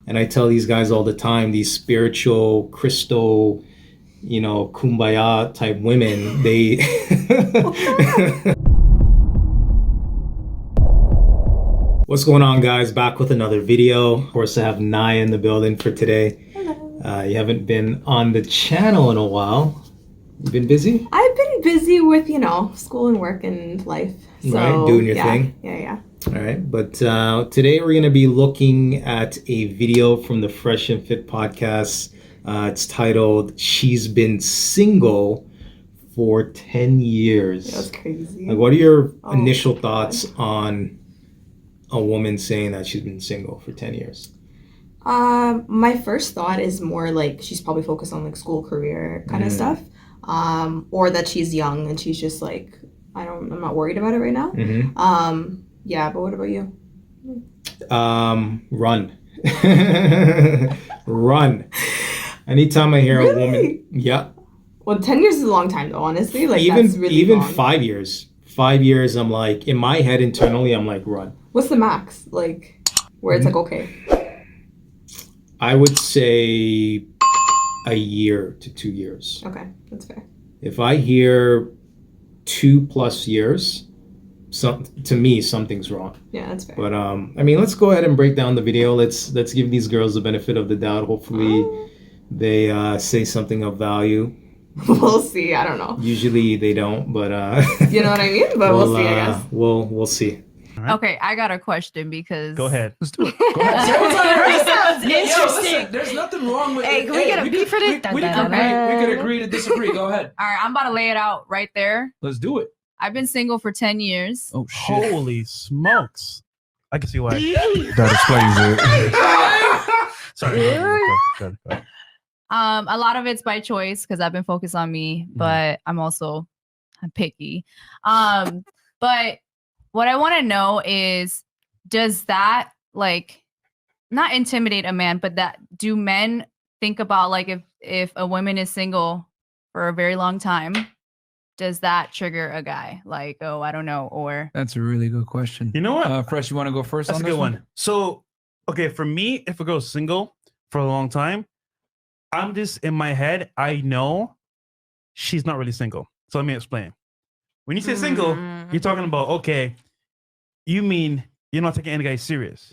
And I tell these guys all the time, these spiritual, crystal, kumbaya type women, they... What's going on, guys? Back with another video. Of course, I have Naya in the building for today. Hello. You haven't been on the channel in a while. You been busy? I've been busy with, school and work and life. So, right, doing your thing. Yeah. All right, but today we're going to be looking at a video from the Fresh&Fit podcast. It's titled, She's Been Single for 10 Years. That's crazy. Like, what are your initial thoughts on a woman saying that she's been single for 10 years? My first thought is more like she's probably focused on like school, career kind of stuff. Or that she's young and she's just like, I'm not worried about it right now. Yeah, but what about you? Run. Run. Anytime I hear a woman, yeah. Well, 10 years is a long time though, honestly. Like even that's really long. 5 years. 5 years, I'm like, in my head internally, I'm like, run. What's the max? Like, where it's like, okay. I would say a year to 2 years. Okay, that's fair. If I hear 2+ years, to me, something's wrong. Yeah, that's fair. But let's go ahead and break down the video. Let's give these girls the benefit of the doubt. Hopefully, they say something of value. We'll see. I don't know. Usually they don't, but you know what I mean. But we'll see. I guess we'll see. Right. Okay, I got a question because... Go ahead. Let's do it. Go ahead. Sounds interesting. Listen, there's nothing wrong with Hey, it. can we get a beef for this? We could agree to disagree. Go ahead. All right, I'm about to lay it out right there. Let's do it. I've been single for 10 years. Oh, shit. Holy smokes. I can see why. That explains it. Sorry. Go ahead. A lot of it's by choice because I've been focused on me, but I'm picky. But what I want to know is, does that not intimidate a man, but do men think about if a woman is single for a very long time, does that trigger a guy? Like, oh, I don't know, or... That's a really good question. You know what? Fresh, you want to go first? That's on a this good one. So, okay, for me, if a girl's single for a long time, I'm just in my head, I know she's not really single. So let me explain. When you say single, you're talking about, okay, you mean you're not taking any guy serious.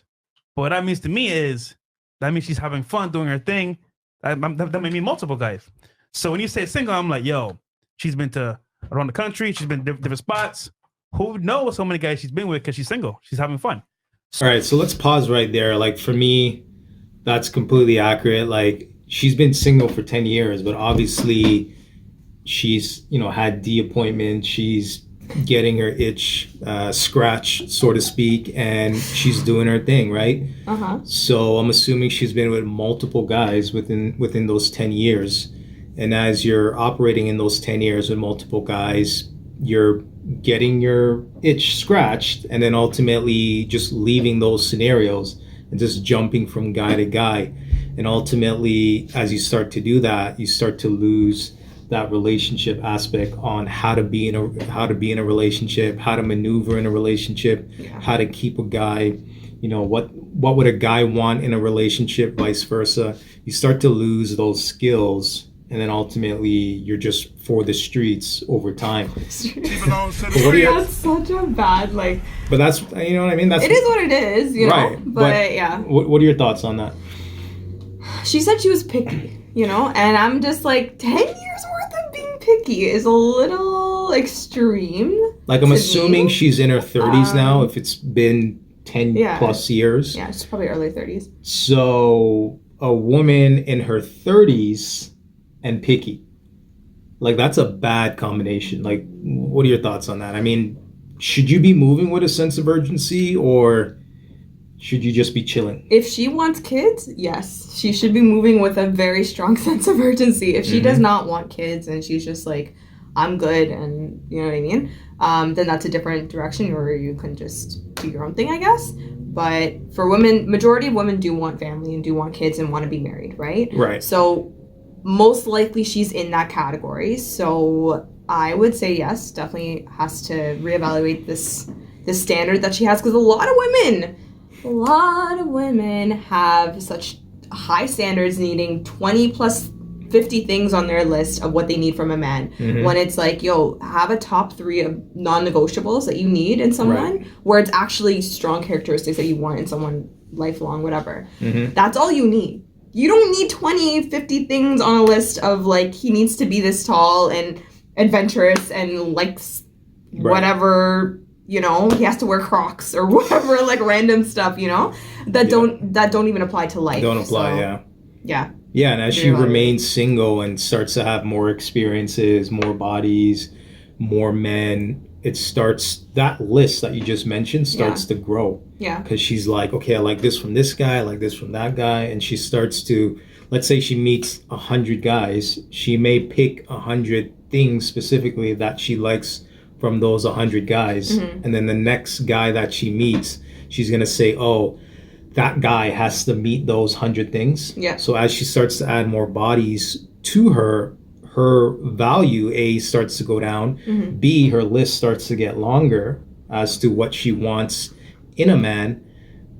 But what that means to me is, that means she's having fun doing her thing. That may mean multiple guys. So when you say single, I'm like, yo, she's been around the country. She's been different spots. Who knows how many guys she's been with because she's single. She's having fun. All right, so let's pause right there. Like, for me, that's completely accurate. Like, she's been single for 10 years, but obviously she's, had D appointment. She's getting her itch scratched, so to speak, and she's doing her thing, right? So I'm assuming she's been with multiple guys within those 10 years. And as you're operating in those 10 years with multiple guys, you're getting your itch scratched and then ultimately just leaving those scenarios and just jumping from guy to guy. And ultimately, as you start to do that, you start to lose that relationship aspect on how to be in a relationship, how to maneuver in a relationship, how to keep a guy, what would a guy want in a relationship, vice versa. You start to lose those skills, and then ultimately you're just for the streets over time. That's such a bad But that's, you know what I mean? It is what it is, right. But yeah. What are your thoughts on that? She said she was picky, and I'm just like, 10 years worth of being picky is a little extreme. Like, I'm assuming she's in her 30s now, if it's been 10 plus years. Yeah, she's probably early 30s. So a woman in her 30s and picky, that's a bad combination. Like, what are your thoughts on that? I mean, should you be moving with a sense of urgency, or should you just be chilling? If she wants kids, yes, she should be moving with a very strong sense of urgency. If she does not want kids and she's just like, I'm good, and you know what I mean, then that's a different direction where you can just do your own thing, I guess. But for women, majority of women do want family and do want kids and want to be married, right? Right. So most likely she's in that category. So I would say yes, definitely has to reevaluate this standard that she has, because a lot of women have such high standards, needing 20 plus 50 things on their list of what they need from a man. When it's like, yo, have a top 3 of non-negotiables that you need in someone, where it's actually strong characteristics that you want in someone lifelong, whatever. That's all you need. You don't need 20, 50 things on a list of like, he needs to be this tall and adventurous and likes whatever, you know, he has to wear Crocs or whatever, like random stuff, you know, that don't even apply to life. Don't apply, so, yeah. Yeah, and as she remains single and starts to have more experiences, more bodies, more men, it starts, that list that you just mentioned starts to grow. Yeah. Because she's like, okay, I like this from this guy, I like this from that guy. And she starts to, let's say she meets 100 guys, she may pick 100 things specifically that she likes from those 100 guys. And then the next guy that she meets, she's going to say, oh, that guy has to meet those 100 things. Yeah. So as she starts to add more bodies to her value, A, starts to go down. B, her list starts to get longer as to what she wants in a man.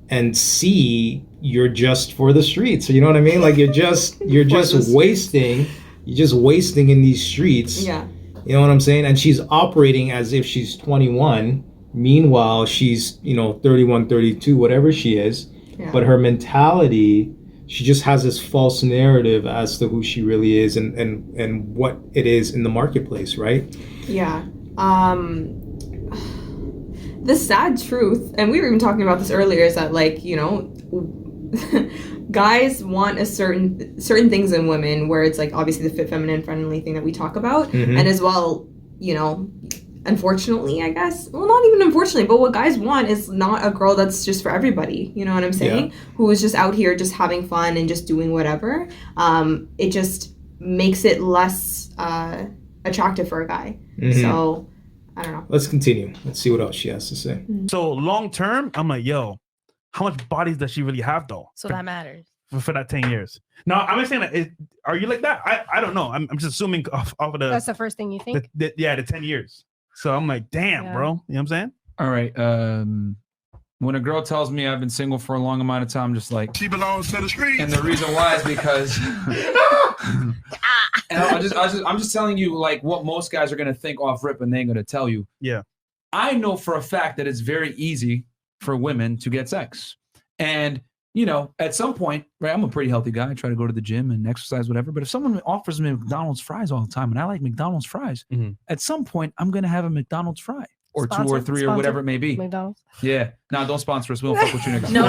And C, you're just for the streets. You know what I mean? Like you're just wasting in these streets. Yeah. You know what I'm saying? And she's operating as if she's 21. Meanwhile, she's, 31, 32, whatever she is. Yeah. But her mentality, she just has this false narrative as to who she really is and what it is in the marketplace, right? Yeah. The sad truth, and we were even talking about this earlier, is that like, guys want a certain things in women, where it's like obviously the fit, feminine, friendly thing that we talk about, and as well, unfortunately, I guess, well, not even unfortunately, but what guys want is not a girl that's just for everybody, you know what I'm saying? Yeah. Who is just out here just having fun and just doing whatever. It just makes it less attractive for a guy. So I don't know. Let's continue. Let's see what else she has to say. So long term, I'm like, yo, how much bodies does she really have though? So that matters. For that 10 years. No, I'm not saying that. Are you like that? I don't know. I'm just assuming off of the. That's the first thing you think? The 10 years. So I'm like, damn, bro. You know what I'm saying? All right. When a girl tells me I've been single for a long amount of time, I'm just like, she belongs to the streets. And the reason why is because and I'm just telling you like what most guys are gonna think off rip, and they ain't gonna tell you. Yeah. I know for a fact that it's very easy for women to get sex. And at some point, right, I'm a pretty healthy guy. I try to go to the gym and exercise, whatever. But if someone offers me McDonald's fries all the time, and I like McDonald's fries, at some point, I'm going to have a McDonald's fry. Or two or three or whatever it may be. McDonald's? Yeah. No, don't sponsor us. We don't fuck with you niggas. No.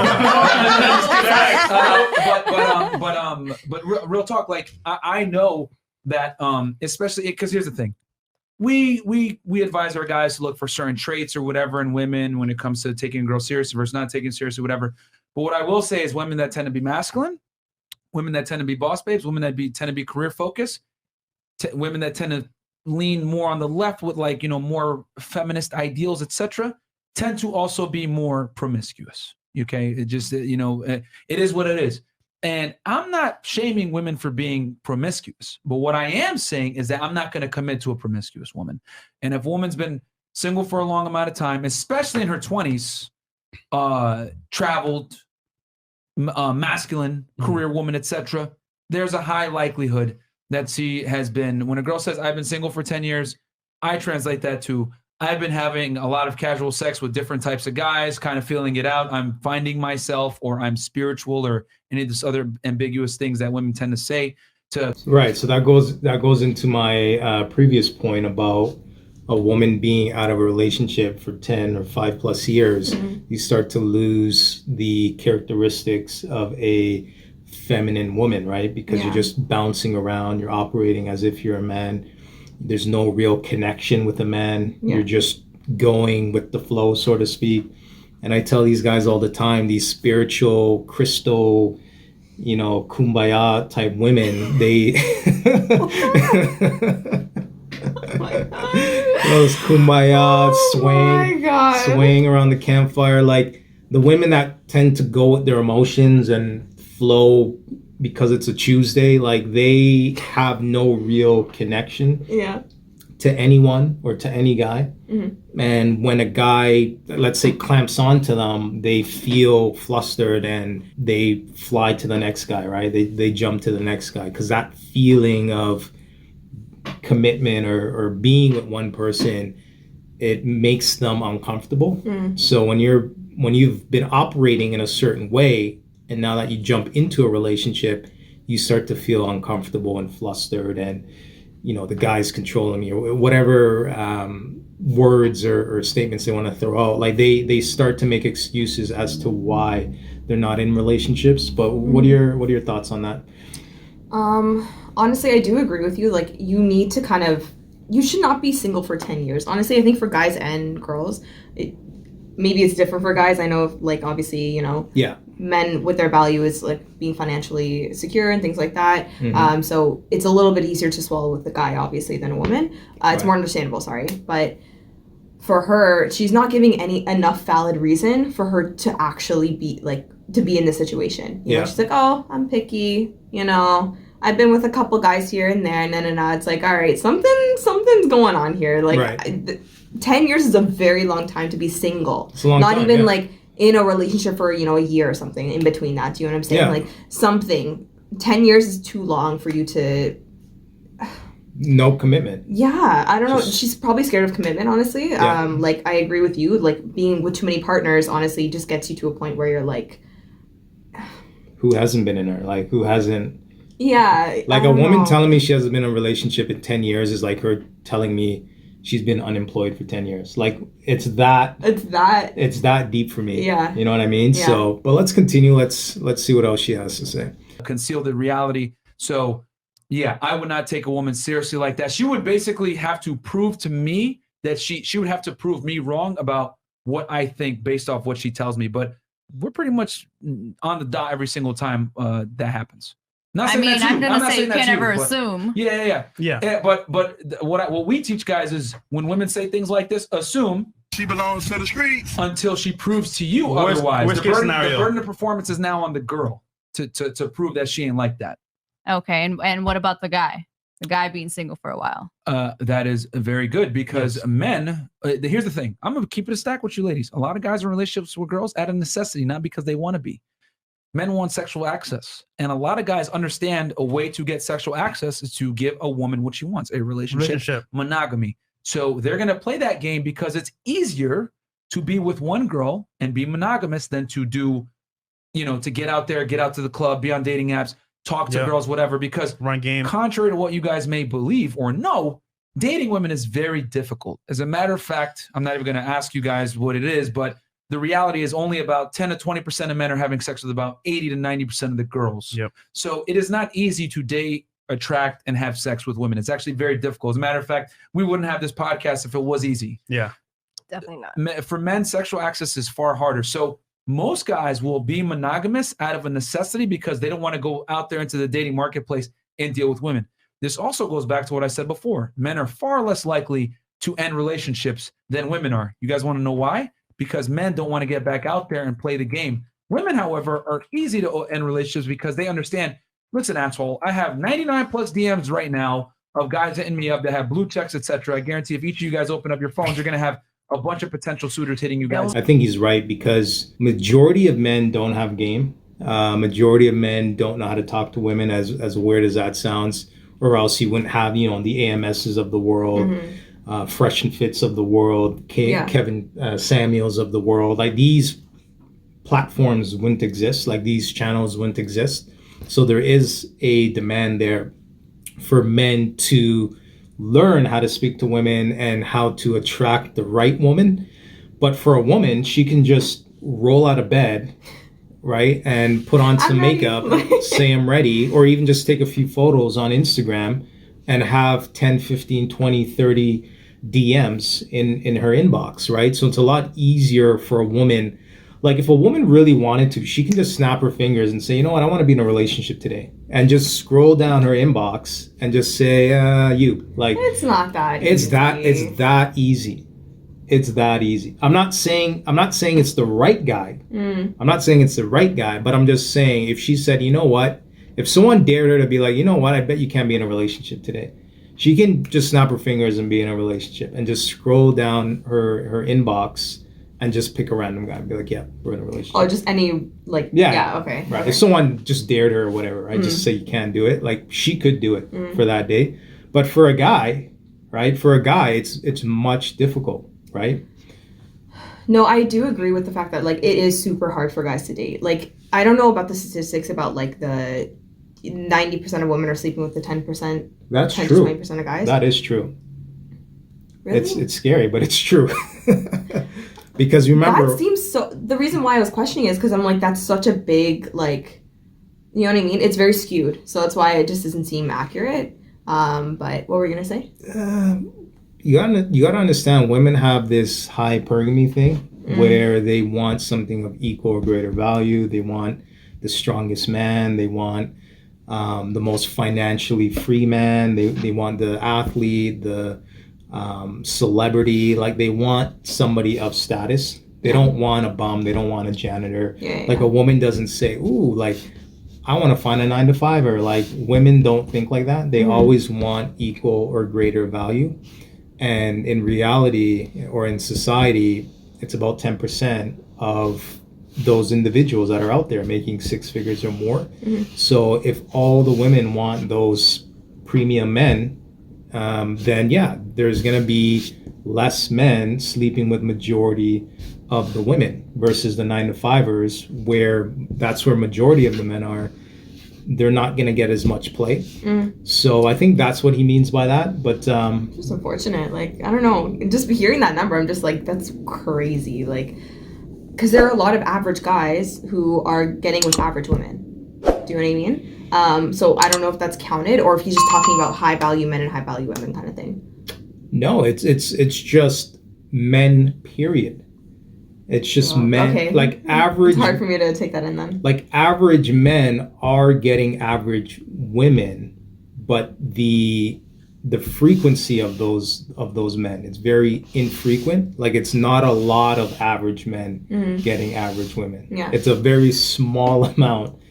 But real talk, like, I know that, especially, because here's the thing. We advise our guys to look for certain traits or whatever in women when it comes to taking a girl seriously versus not taking seriously, whatever. But what I will say is women that tend to be masculine, women that tend to be boss babes, women that tend to be career focused, women that tend to lean more on the left with like, more feminist ideals, etc., tend to also be more promiscuous. Okay. It just, it is what it is. And I'm not shaming women for being promiscuous, but what I am saying is that I'm not going to commit to a promiscuous woman. And if a woman's been single for a long amount of time, especially in her 20s, traveled, masculine, career woman, etc., there's a high likelihood that she has been, when a girl says, I've been single for 10 years, I translate that to, I've been having a lot of casual sex with different types of guys, kind of feeling it out. I'm finding myself, or I'm spiritual, or any of this other ambiguous things that women tend to say. Right. So that goes into my previous point about a woman being out of a relationship for 10 or 5+ years. You start to lose the characteristics of a feminine woman, right? Because you're just bouncing around, you're operating as if you're a man. There's no real connection with a man. You're just going with the flow, so to speak. And I tell these guys all the time, these spiritual, crystal, kumbaya type women, they those kumbaya swaying around the campfire, like the women that tend to go with their emotions and flow because it's a Tuesday, like they have no real connection to anyone or to any guy. And when a guy, let's say, clamps onto them, they feel flustered and they fly to the next guy, right? They jump to the next guy because that feeling of commitment or being with one person, it makes them uncomfortable. So when you've been operating in a certain way, and now that you jump into a relationship, you start to feel uncomfortable and flustered, and the guy's controlling you, or whatever words or statements they want to throw out. Like they start to make excuses as to why they're not in relationships. But what are your thoughts on that? Honestly, I do agree with you. Like, you need to you should not be single for 10 years. Honestly, I think for guys and girls, maybe it's different for guys. I know, like, obviously, men with their value is like being financially secure and things like that. So it's a little bit easier to swallow with a guy, obviously, than a woman. It's more understandable, sorry. But for her, she's not giving enough valid reason for her to actually be in this situation. You know, she's like, oh, I'm picky, I've been with a couple guys here and there, and then it's like, all right, something's going on here. Like, 10 years is a very long time to be single. It's a long not time, even like in a relationship for a year or something in between that. Do you know what I'm saying? Yeah. Like, 10 years is too long for you to. No commitment. Yeah, I don't know. She's probably scared of commitment, honestly. Like, I agree with you. Like, being with too many partners, honestly, just gets you to a point where you're like, who hasn't been in her? Like, who hasn't? Yeah. Like, a woman telling me she hasn't been in a relationship in 10 years is like her telling me she's been unemployed for 10 years. Like, it's that deep for me. Yeah. You know what I mean? Yeah. So, but let's continue. Let's see what else she has to say. Conceal the reality. So, yeah, I would not take a woman seriously like that. She would basically have to prove to me that she would have to prove me wrong about what I think based off what she tells me. But we're pretty much on the dot every single time that happens. I'm gonna say you can't ever assume. Yeah. But what we teach guys is when women say things like this, assume she belongs to the streets until she proves to you otherwise. The burden of performance is now on the girl to prove that she ain't like that. Okay, and what about the guy? The guy being single for a while. That is very good because men. Here's the thing. I'm gonna keep it a stack with you, ladies. A lot of guys are in relationships with girls out of necessity, not because they want to be. Men want sexual access, and a lot of guys understand a way to get sexual access is to give a woman what she wants: a relationship. Monogamy. So they're gonna play that game because it's easier to be with one girl and be monogamous than to do, to get out there, get out to the club, be on dating apps, talk to girls, whatever, because run game. Contrary to what you guys may believe or know, dating women is very difficult. As a matter of fact, I'm not even going to ask you guys what it is, but the reality is only about 10 to 20% of men are having sex with about 80 to 90% of the girls. Yep. So it is not easy to date, attract, and have sex with women. It's actually very difficult. As a matter of fact, we wouldn't have this podcast if it was easy. Yeah. Definitely not. For men, sexual access is far harder. So most guys will be monogamous out of a necessity because they don't want to go out there into the dating marketplace and deal with women. This also goes back to what I said before. Men are far less likely to end relationships than women are. You guys want to know why? Because men don't want to get back out there and play the game. Women, however, are easy to end relationships because they understand, listen, asshole, I have 99 plus DMs right now of guys hitting me up that have blue checks, etc. I guarantee if each of you guys open up your phones, you're going to have a bunch of potential suitors hitting you guys. I think he's right because majority of men don't have game. Majority of men don't know how to talk to women, as weird as that sounds, or else you wouldn't have, the AMSs of the world, Fresh&Fits of the world, Kevin Samuels of the world. Like, these platforms wouldn't exist. Like, these channels wouldn't exist. So there is a demand there for men to learn how to speak to women and how to attract the right woman. But for a woman, she can just roll out of bed, right, and put on some makeup, say I'm ready, or even just take a few photos on Instagram and have 10, 15, 20, 30 DMs in her inbox, right? So it's a lot easier for a woman. Like, if a woman really wanted to, she can just snap her fingers and say, you know what, I want to be in a relationship today. And just scroll down her inbox and just say, you. Like, it's not that easy. It's that easy. It's that easy. I'm not saying it's the right guy. I'm not saying it's the right guy, but I'm just saying if she said, you know what, if someone dared her to be like, you know what, I bet you can't be in a relationship today, She can just snap her fingers and be in a relationship and just scroll down her inbox and just pick a random guy and be like, yeah, we're in a relationship. Oh, just any, like, Yeah. okay. Right. Okay. If someone just dared her or whatever, I just say you can't do it. Like, she could do it for that day. But for a guy, right? For a guy, it's much difficult, right? No, I do agree with the fact that, like, it is super hard for guys to date. Like, I don't know about the statistics about, like, the 90% of women are sleeping with the 10%. That's 10 true. to 20% of guys. That is true. Really? It's scary, but it's true. Because remember, that seems so. The reason why I was questioning is because I'm like, that's such a big, like, you know what I mean? It's very skewed, so that's why it just doesn't seem accurate. But what were you gonna say? you gotta understand, women have this hypergamy thing where they want something of equal or greater value. They want the strongest man. They want the most financially free man. They want the athlete, the celebrity. Like, they want somebody of status. They don't want a bum. They don't want a janitor. Like, a woman doesn't say, ooh, like, I want to find a 9-to-5er. Like, women don't think like that. They always want equal or greater value. And in reality, or in society, it's about 10% of those individuals that are out there making 6 figures or more. So if all the women want those premium men, then yeah, there's going to be less men sleeping with majority of the women versus the 9-to-5ers, where that's where majority of the men are. They're not going to get as much play. So I think that's what he means by that. But Just unfortunate. Like, I don't know. Just hearing that number, I'm just like, that's crazy. Like, because there are a lot of average guys who are getting with average women. Do you know what I mean? So I don't know if that's counted or if he's just talking about high value men and high value women kind of thing. no, it's just men, period. It's just men. Okay. Like, average. It's hard for me to take that in then. Like, average men are getting average women, but the frequency of those men, it's very infrequent. Like, it's not a lot of average men getting average women. Yeah. It's a very small amount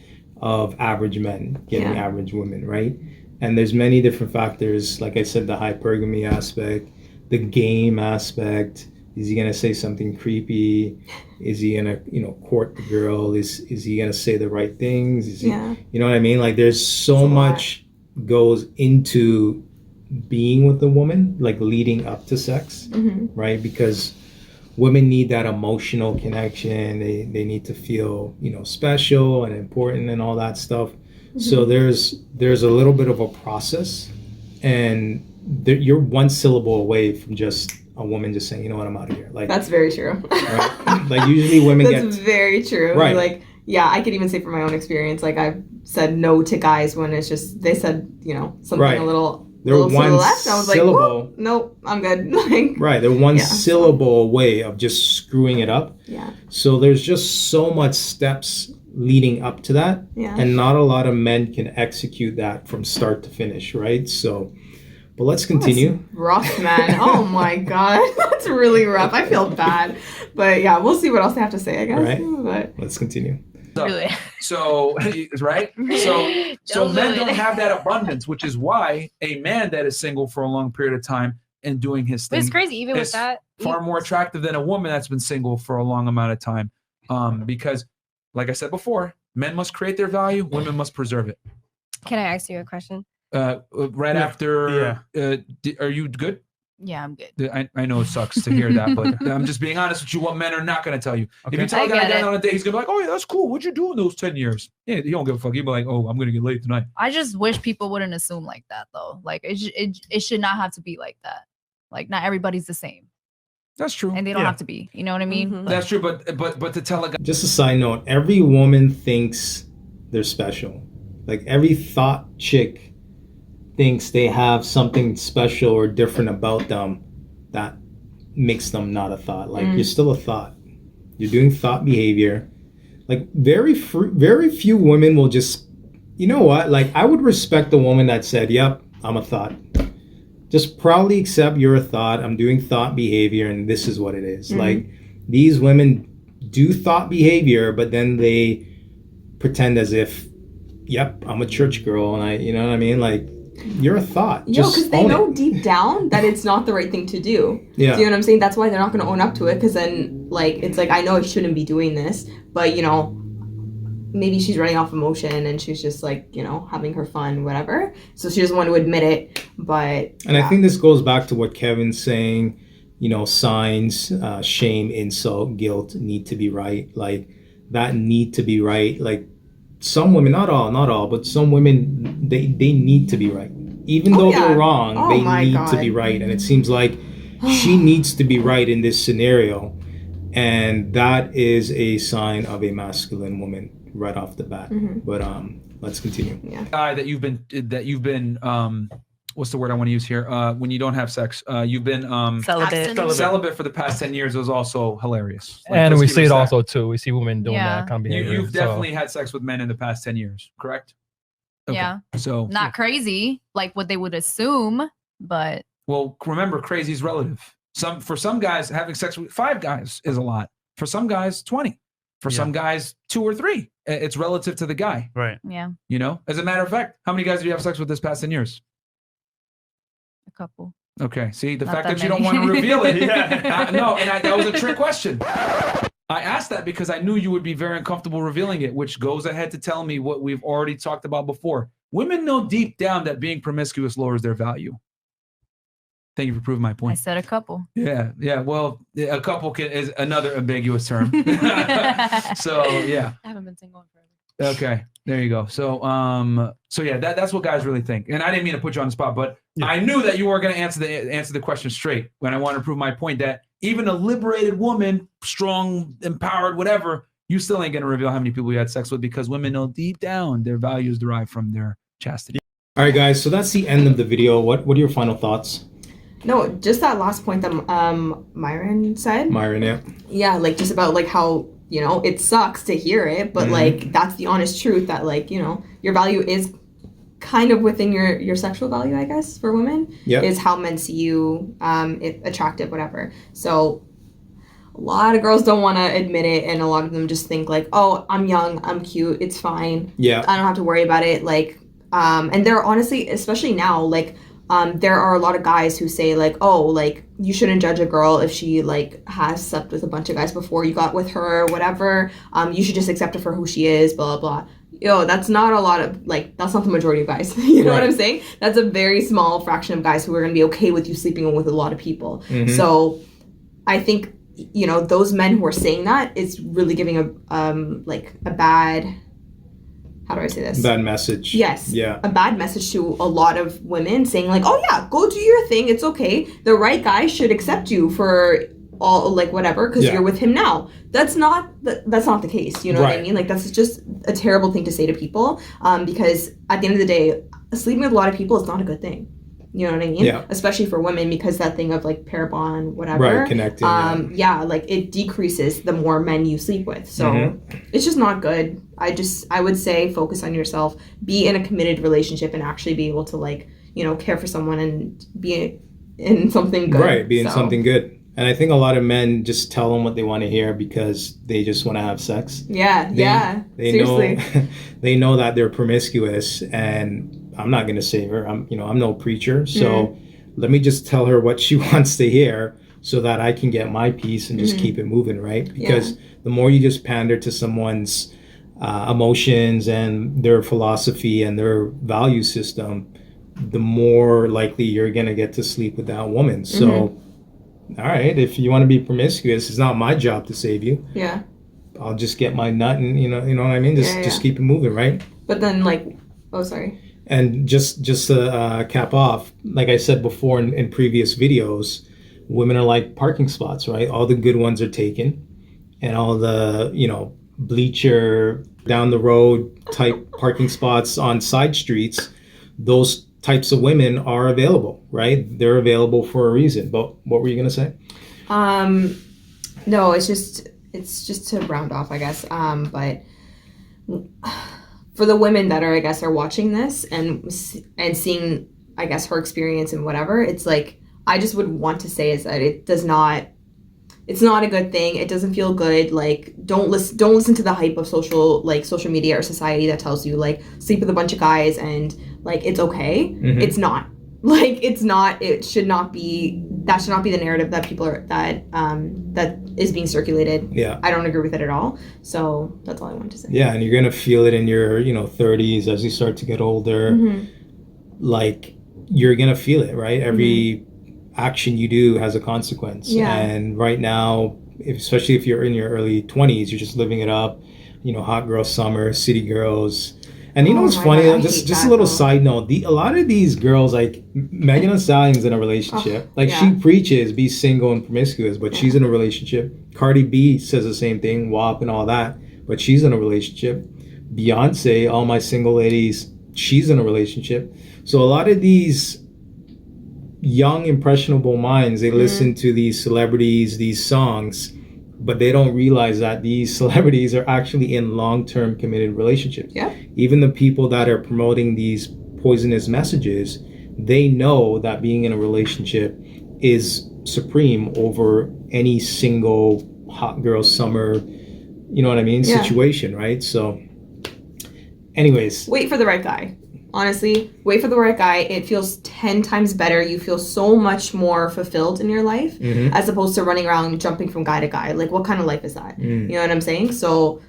of average men getting average women, right? And there's many different factors. Like I said, the hypergamy aspect, the game aspect. Is he gonna say something creepy? Is he gonna, court the girl? Is he gonna say the right things? Is he, you know what I mean? Like, there's so much goes into being with a woman, like leading up to sex, right? Because women need that emotional connection. They need to feel, special and important and all that stuff. So there's a little bit of a process, and you're one syllable away from just a woman just saying, you know what, I'm out of here. Like, that's very true. Right? Like, usually women that's very true. Right. Like, yeah, I could even say from my own experience, like, I've said no to guys when it's just, they said, something a little, they're little to one the left. And I was syllable. like, nope, I'm good. Like, right. They're one syllable away of just screwing it up. Yeah. So there's just so much steps leading up to that. Yeah. And not a lot of men can execute that from start to finish, right? So, but let's continue. That's rough, man. Oh my God. That's really rough. I feel bad. But yeah, we'll see what else they have to say, I guess. Right. But let's continue. Really? So right? So men don't have that abundance, which is why a man that is single for a long period of time and doing his But thing it's crazy, even with that. far more attractive than a woman that's been single for a long amount of time. Because, like I said before, men must create their value, women must preserve it. Can I ask you a question? After, are you good? Yeah, I'm good. I know it sucks to hear that, but I'm just being honest with you. What men are not going to tell you. Okay. If you tell a guy get down it. on a date, he's going to be like, "Oh yeah, that's cool. What'd you do in those 10 years?" Yeah, he don't give a fuck. He'll be like, "Oh, I'm going to get laid tonight." I just wish people wouldn't assume like that, though. Like, it should not have to be like that. Like, not everybody's the same, That's true. and they don't have to be. You know what I mean? Mhm. Like, That's true, but to tell a guy, Just a side note, every woman thinks they're special. Like, every thought chick thinks they have something special or different about them that makes them not a thought. Like, you're still a thought. You're doing thought behavior. Like, very few women will just, you know what? Like, I would respect a woman that said, "Yep, I'm a thought." Just proudly accept you're a thought. I'm doing thought behavior, and this is what it is. Like, these women do thought behavior, but then they pretend as if, "Yep, I'm a church girl," and you know what I mean? Like, you're a thought. Yo, Just because they own know it. deep down that it's not the right thing to do. Yeah. Do you know what I'm saying? That's why they're not going to own up to it, because then, like, it's like, I know I shouldn't be doing this, but, you know, maybe she's running off emotion and she's just, like, you know, having her fun, whatever. So she doesn't want to admit it, but... And I think this goes back to what Kevin's saying, you know, signs, shame, insult, guilt need to be right. Like, that need to be right. Like, some women, not all, but some women, they need to be right. Even though yeah. they're wrong, Oh they my need God. to be right. And it seems like she needs to be right in this scenario. And that is a sign of a masculine woman right off the bat. But let's continue. Yeah. Guy that you've been what's the word I want to use here? When you don't have sex, you've been celibate for the past 10 years was also hilarious. Like, And let's we keep see it stacked. also too. We see women doing Yeah. that kind of behavior. You've so- definitely had sex with men in the past 10 years, correct? Okay. Yeah. So Not crazy, like what they would assume, but well, remember, crazy is relative. For some guys, having sex with 5 guys is a lot. For some guys, 20. For some guys, 2 or 3. It's relative to the guy. Right. yeah, You know, as a matter of fact, how many guys do you have sex with this past 10 years? a couple. Okay. See, the Not fact that that you don't many. want to reveal it. No, and that was a trick question. I asked that because I knew you would be very uncomfortable revealing it, which goes ahead to tell me what we've already talked about before. Women know deep down that being promiscuous lowers their value. Thank you for proving my I point. said a couple. Yeah. Well, a couple is another ambiguous term. So yeah. I haven't been single in forever. Okay, there you go. So yeah, that's what guys really think. And I didn't mean to put you on the spot, but I knew that you were going to answer the question straight when I wanted to prove my point that even a liberated woman, strong, empowered, whatever, you still ain't going to reveal how many people you had sex with, because women know deep down their values derive from their chastity. All right, guys. So that's the end of the video. What are your final thoughts, No, just that last point that Myron said. Myron? Yeah. Yeah, like, just about, like, how, you know, it sucks to hear it, but like, that's the honest truth, that, like, you know, your value is kind of within your sexual value, I guess, for women. Yep. Is how men see you, attractive, whatever. So a lot of girls don't want to admit it, and a lot of them just think like, oh, I'm young, I'm cute, it's fine. Yeah. I don't have to worry about it. Like, and there are, honestly, especially now, like, there are a lot of guys who say like, oh, like, you shouldn't judge a girl if she like has slept with a bunch of guys before you got with her or whatever. You should just accept her for who she is, blah, blah, blah. Yo, that's not a lot of, like, that's not the majority of guys. You know what I'm saying? That's a very small fraction of guys who are going to be okay with you sleeping with a lot of people. So I think, you know, those men who are saying that is really giving a bad, how do I say this? Bad message. Yes. Yeah. A bad message to a lot of women, saying like, oh yeah, go do your thing. It's okay. The right guy should accept you for all, like, whatever, because you're with him now. That's not the case. You know what I mean? Like, that's just a terrible thing to say to people, because at the end of the day, sleeping with a lot of people is not a good thing. You know what I mean? Yeah. Especially for women, because that thing of like pair bond, whatever. Right, connecting. Yeah, like, it decreases the more men you sleep with. So it's just not good. I would say focus on yourself, be in a committed relationship, and actually be able to, like, you know, care for someone and be in something good. Right, be in something good. And I think a lot of men just tell them what they want to hear because they just want to have sex. Yeah, They seriously. know they know that they're promiscuous, and I'm not going to save her. I'm no preacher, so let me just tell her what she wants to hear so that I can get my piece and just keep it moving, right? Because the more you just pander to someone's emotions and their philosophy and their value system, the more likely you're going to get to sleep with that woman. So, all right, if you want to be promiscuous, it's not my job to save you. Yeah. I'll just get my nut and you know what I mean? Just keep it moving, right? But then, like, oh, sorry. And just to cap off, like I said before in previous videos, women are like parking spots, right? All the good ones are taken, and all the, you know, bleacher down the road type parking spots on side streets, those types of women are available, right? They're available for a reason. But what were you gonna say? No, it's just to round off, I guess. But for the women that are watching this and seeing, I guess, her experience and whatever, it's like, I just would want to say is that it's not a good thing. It doesn't feel good. Like, don't listen to the hype of social media or society that tells you, like, sleep with a bunch of guys and, like it's okay. Mhm. It's not. Like it's not. It should not be. That should not be the narrative that people are that is being circulated. Yeah. I don't agree with it at all. So that's all I wanted to say. Yeah, and you're gonna feel it in your 30s as you start to get older. Mhm. Like you're gonna feel it, right? Every action you do has a consequence. Yeah. And right now, especially if you're in your early 20s, you're just living it up. Hot girl summer, city girls. And Oh what's my funny? God, I Just hate just a that, little though. side note. A lot of these girls, like Megan Thee Stallion's in a relationship. Like yeah. she preaches be single and promiscuous, but she's in a relationship. Cardi B says the same thing, WAP and all that, but she's in a relationship. Beyonce, all my single ladies, she's in a relationship. So a lot of these young impressionable minds, they listen to these celebrities, these songs, but they don't realize that these celebrities are actually in long-term committed relationships. Yeah. Even the people that are promoting these poisonous messages, they know that being in a relationship is supreme over any single hot girl summer, Yeah. situation, right? So anyways, Wait for the right guy. Honestly, wait for the right guy. It feels 10 times better. You feel so much more fulfilled in your life as opposed to running around jumping from guy to guy. Like, what kind of life is that? You know what I'm saying? So,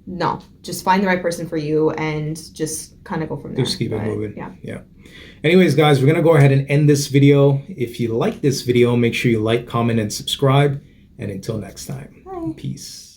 no, just find the right person for you and just kind of go from there. just keep it moving. Yeah. Anyways, guys, we're going to go ahead and end this video. If you like this video, make sure you like, comment, and subscribe. And until next time, Bye. peace.